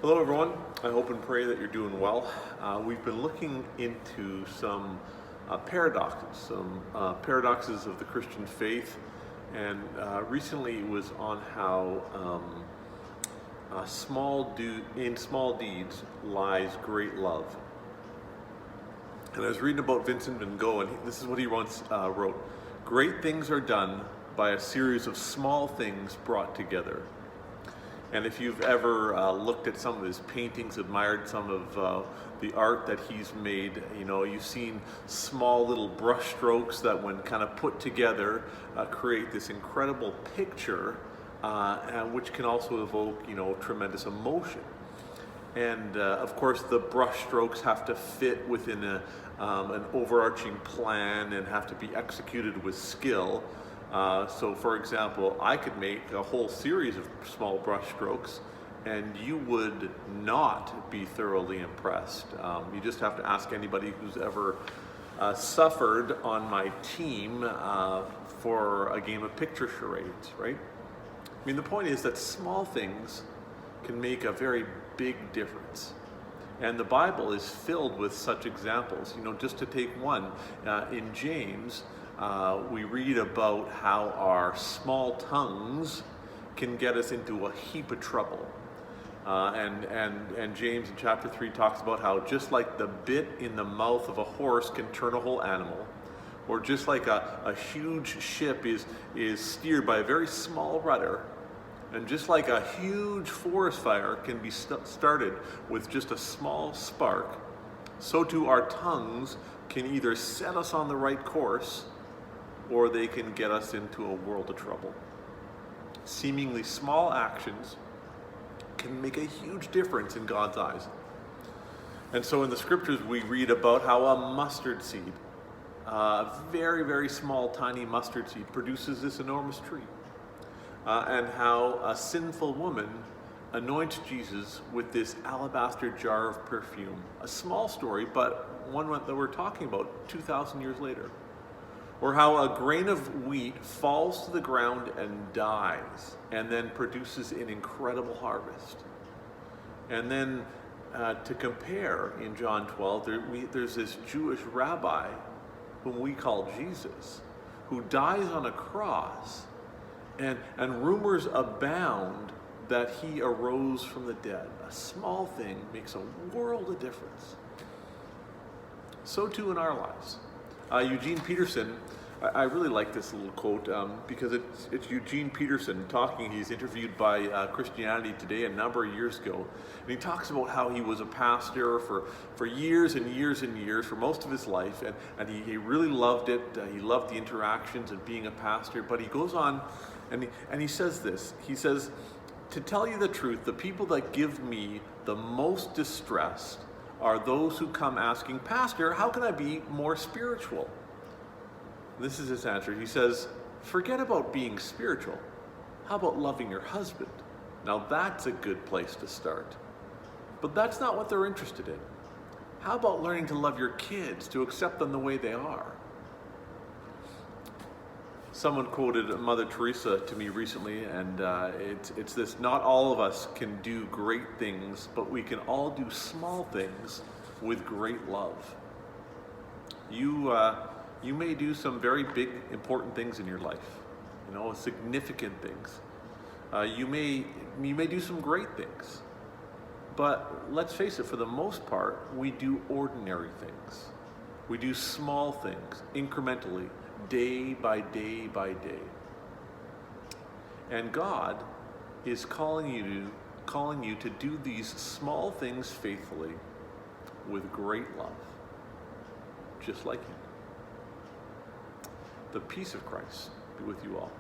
Hello, everyone. I hope and pray that you're doing well. We've been looking into some paradoxes of the Christian faith, and recently it was on how in small deeds lies great love. And I was reading about Vincent van Gogh, and this is what he once wrote: "Great things are done by a series of small things brought together." And if you've ever looked at some of his paintings, admired some of the art that he's made, you've seen small little brush strokes that, when kind of put together, create this incredible picture, and which can also evoke, tremendous emotion. And of course, the brush strokes have to fit within an overarching plan and have to be executed with skill. So for example, I could make a whole series of small brush strokes and you would not be thoroughly impressed. You just have to ask anybody who's ever suffered on my team for a game of picture charades, right? I mean, the point is that small things can make a very big difference. And the Bible is filled with such examples. Just to take one, in James, we read about how our small tongues can get us into a heap of trouble. And James in chapter 3 talks about how just like the bit in the mouth of a horse can turn a whole animal, or just like a huge ship is steered by a very small rudder, and just like a huge forest fire can be started with just a small spark, so too our tongues can either set us on the right course or they can get us into a world of trouble. Seemingly small actions can make a huge difference in God's eyes. And so in the scriptures we read about how a mustard seed, a very, very small, tiny mustard seed, produces this enormous tree. And how a sinful woman anoints Jesus with this alabaster jar of perfume. A small story, but one that we're talking about 2,000 years later. Or how a grain of wheat falls to the ground and dies, and then produces an incredible harvest. And then to compare, in John 12, there's this Jewish rabbi whom we call Jesus, who dies on a cross, and rumors abound that he arose from the dead. A small thing makes a world of difference. So too in our lives. Eugene Peterson, I really like this little quote because it's Eugene Peterson talking. He's interviewed by Christianity Today a number of years ago. And he talks about how he was a pastor for years and years and years, for most of his life. And he really loved it. He loved the interactions and being a pastor. But he goes on and he says this. He says, "To tell you the truth, the people that give me the most distress are those who come asking, 'Pastor, how can I be more spiritual?'" This is his answer. He says, "Forget about being spiritual. How about loving your husband? Now that's a good place to start." But that's not what they're interested in. How about learning to love your kids, to accept them the way they are? Someone quoted Mother Teresa to me recently, and it's this: "Not all of us can do great things, but we can all do small things with great love." You may do some very big, important things in your life, significant things. You may do some great things, but let's face it, for the most part, we do ordinary things. We do small things, incrementally, day by day by day. And God is calling you to do these small things faithfully with great love, just like Him. The peace of Christ be with you all.